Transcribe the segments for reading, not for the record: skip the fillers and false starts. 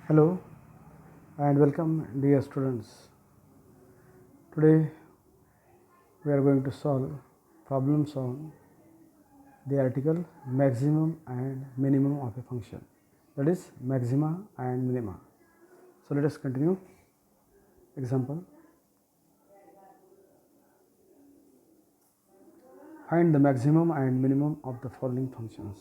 Hello and welcome, dear students. Today we are going to solve problems on the article maximum and minimum of a function, that is maxima and minima. So let us continue. Example: find the maximum and minimum of the following functions.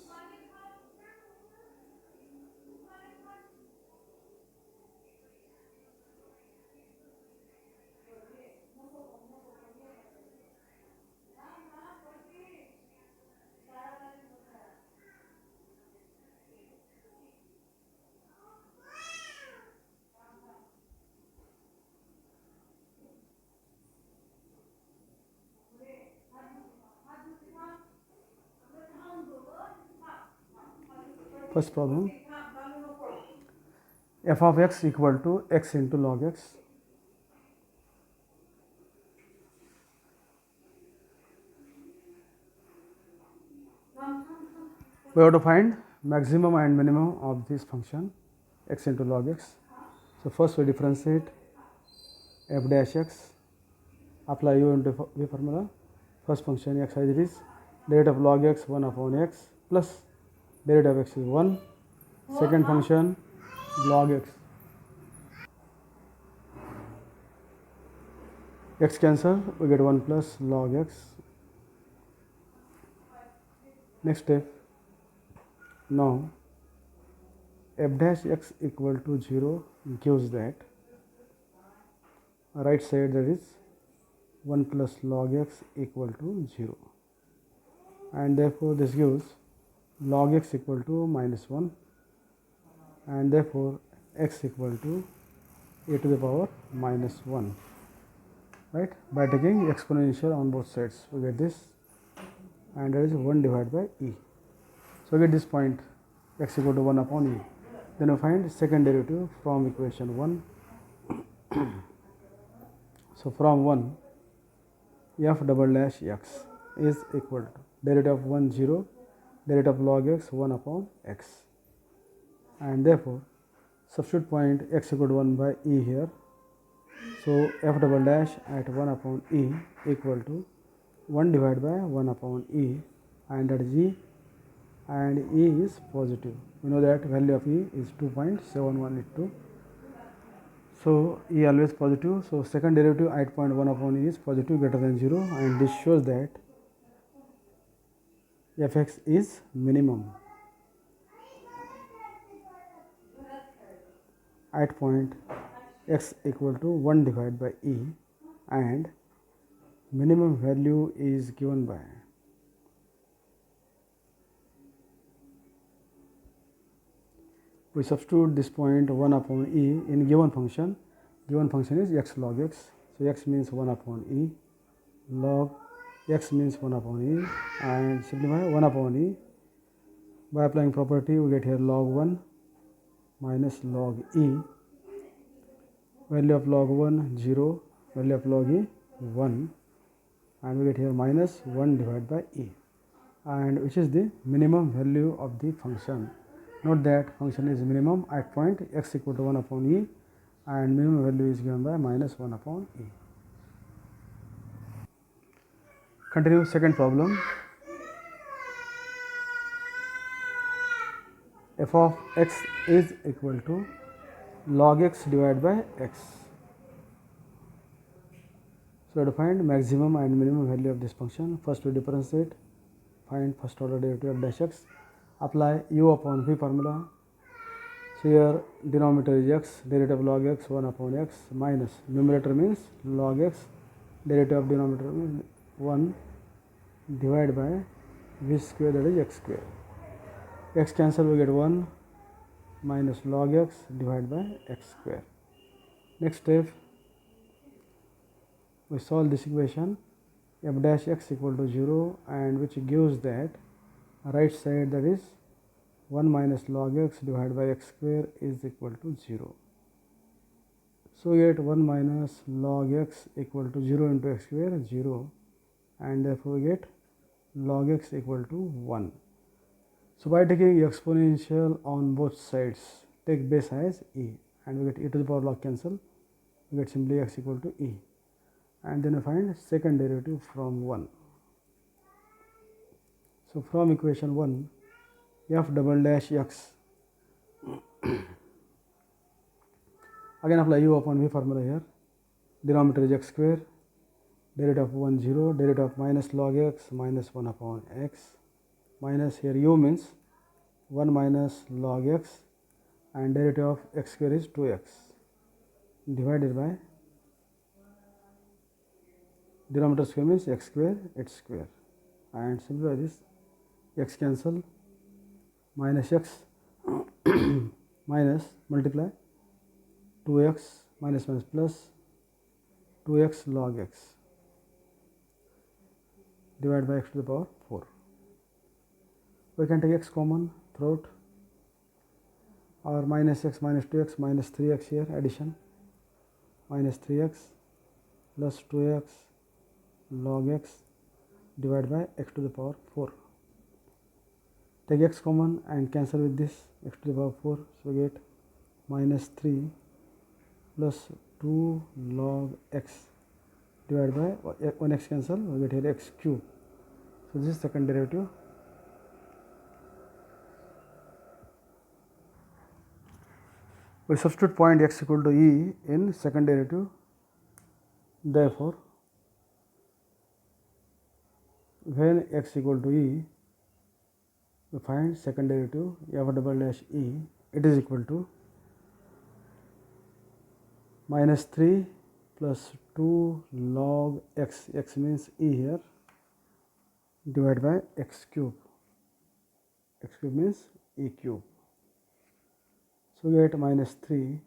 First problem: f of x equal to x into log x. We have to find maximum and minimum of this function x into log x. So first we differentiate f dash x, apply u into v formula. First function x as it is, derivative of log x 1 upon x plus derivative of x is 1. Second function log x cancel, we get 1 plus log x. Next step, now f dash x equal to 0 gives that right side, that is 1 plus log x equal to 0, and therefore this gives log x equal to minus 1, and therefore x equal to a to the power minus 1, right? By taking exponential on both sides we get this, and that is 1 divided by e. So we get this point x equal to 1 upon e. Then we find second derivative from equation 1. So from 1, f double dash x is equal to derivative of 1 0, derivative of log x 1 upon x, and therefore substitute point x equal to 1 by e here. So f double dash at 1 upon e equal to 1 divided by 1 upon e, and that is e, and e is positive. We know that value of e is 2.7182. So e always positive. So second derivative at point 1 upon e is positive, greater than 0, and this shows that fx is minimum at point x equal to 1 divided by e, and minimum value is given by we substitute this point 1 upon e in given function. Given function is x log x. So x means 1 upon e, log x means 1 upon e, and simplify 1 upon e. By applying property we get here log 1 minus log e, value of log 1 0, value of log e 1, and we get here minus 1 divided by e, and which is the minimum value of the function. Note that function is minimum at point x equal to 1 upon e, and minimum value is given by minus 1 upon e. Continue second problem. F of x is equal to log x divided by x. So to find maximum and minimum value of this function, first we differentiate, find first order derivative of dash x, apply u upon v formula. So here denominator is x, derivative of log x 1 upon x, minus numerator means log x, derivative of denominator means 1 divided by v square, that is x square. X cancel, we get 1 minus log x divided by x square. Next step, we solve this equation f dash x equal to 0, and which gives that right side, that is 1 minus log x divided by x square is equal to 0. So we get 1 minus log x equal to 0 into x square 0, and therefore we get log x equal to 1. So by taking exponential on both sides take base as e, and we get e to the power log cancel, we get simply x equal to e, and then we find second derivative from 1. So from equation 1, f double dash x, again apply u upon v formula here, denominator is x square, derivative of 1 0, derivative of minus log x minus 1 upon x, minus here u means 1 minus log x, and derivative of x square is 2x, divided by denominator square means x square, its square, and simplify this, x cancel, minus x minus multiply 2x minus minus plus 2x log x divided by x to the power 4. We can take x common throughout, or minus x minus 2x minus 3x here, addition, minus 3x plus 2x log x divided by x to the power 4. Take x common and cancel with this, x to the power 4, so we get minus 3 plus 2 log x divided by 1x cancel, we get here x cube. So this is second derivative. We substitute point x equal to e in second derivative, therefore when x equal to e, we find second derivative f double dash e, it is equal to minus 3 plus 2 log x, x means e here, divided by x cube means e cube. So we get minus 3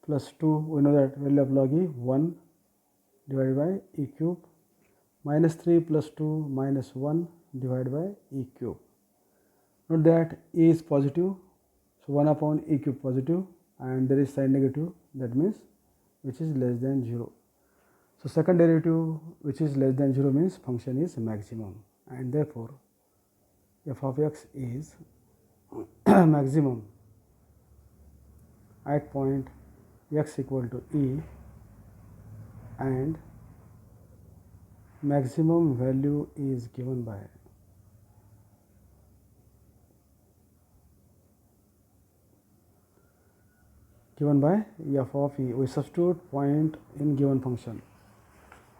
plus 2, we know that value of log e 1 divided by e cube, minus 3 plus 2 minus 1 divided by e cube. Note that e is positive, so 1 upon e cube positive, and there is sign negative, that means which is less than 0. So second derivative which is less than 0 means function is maximum, and therefore f of x is maximum at point x equal to e, and maximum value is given by f of e. We substitute point in given function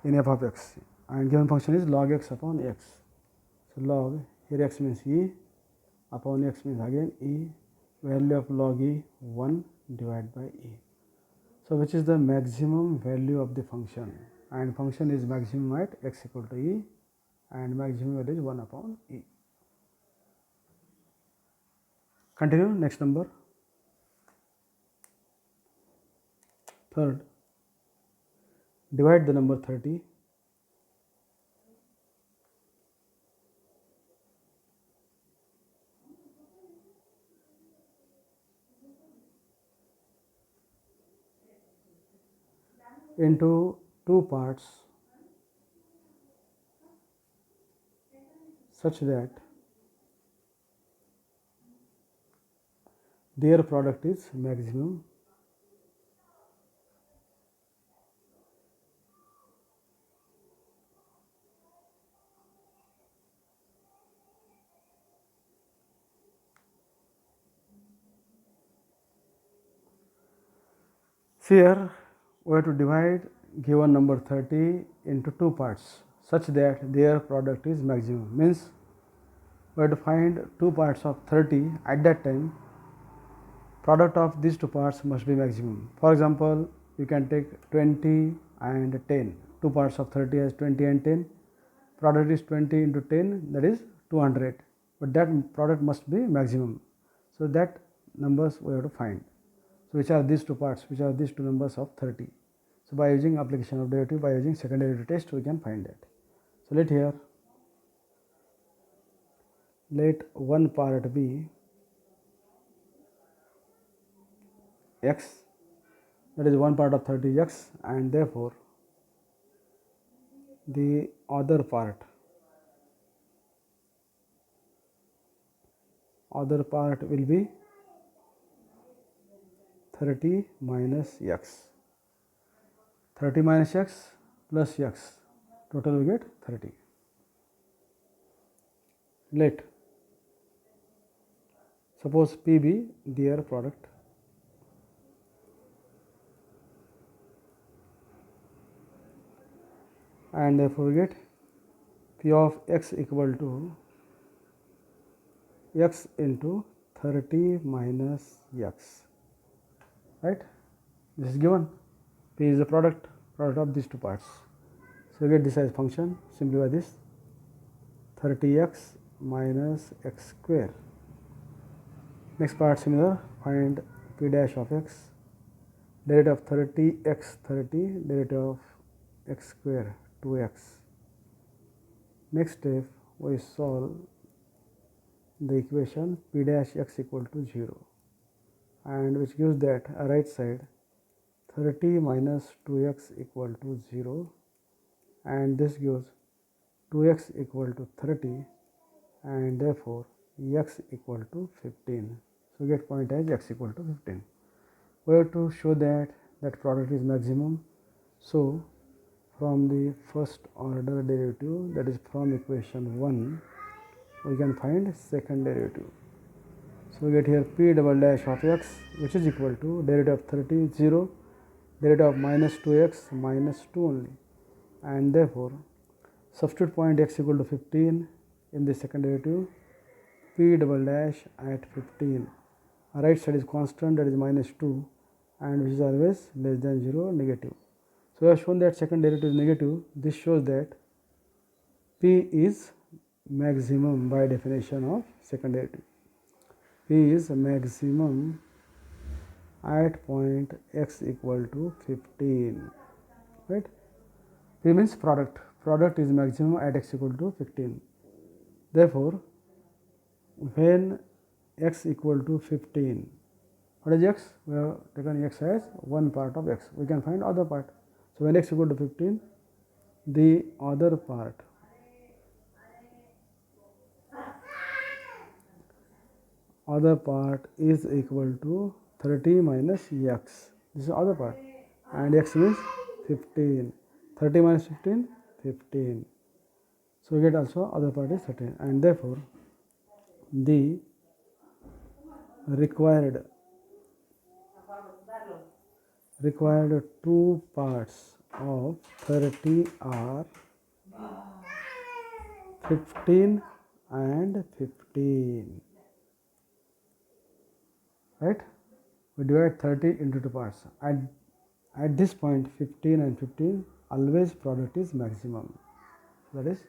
in f of x, and given function is log x upon x. So log, here x means e, upon x means again e, value of log e 1 divided by e. So which is the maximum value of the function, and function is maximum at x equal to e, and maximum value is 1 upon e. Continue, next number. Third, divide the number 30 into two parts such that their product is maximum. Here we have to divide given number 30 into two parts such that their product is maximum, means we have to find two parts of 30. At that time, product of these two parts must be maximum. For example, you can take 20 and 10, two parts of 30 as 20 and 10, product is 20 into 10, that is 200, but that product must be maximum. So that numbers we have to find. So which are these two parts, which are these two numbers of 30. So by using application of derivative, by using second derivative test, we can find that. So let one part be x, that is one part of 30 x, and therefore the other part will be 30 minus x. 30 minus x plus x. Total we get 30. Let suppose P be their product. And therefore we get P of x equal to x into 30 minus x, right? This is given. P is the product of these two parts. So we get this as function simply by this 30x minus x square. Next part similar, find P dash of x, derivative of 30x 30, derivative of x square 2x. Next step, we solve the equation P dash x equal to 0, and which gives that right side 30 minus 2x equal to 0, and this gives 2x equal to 30, and therefore x equal to 15. So get point as x equal to 15. We have to show that product is maximum. So from the first order derivative, that is from equation 1, we can find second derivative. So we get here P double dash of x, which is equal to derivative of 30 0, derivative of minus 2x minus 2 only, and therefore substitute point x equal to 15 in the second derivative. P double dash at 15, right side is constant, that is minus 2, and which is always less than 0, negative. So we have shown that second derivative is negative. This shows that P is maximum by definition of second derivative. P is maximum at point x equal to 15, right? P means product is maximum at x equal to 15. Therefore when x equal to 15, what is x? We have taken x as one part of x. We can find other part. So when x equal to 15, the other part is equal to 30 minus x. This is the other part, and x means 15. 30 minus 15, 15. So we get also other part is 13, and therefore the required two parts of 30 are 15 and 15, right? We divide 30 into two parts. At this point 15 and 15, always product is maximum. That is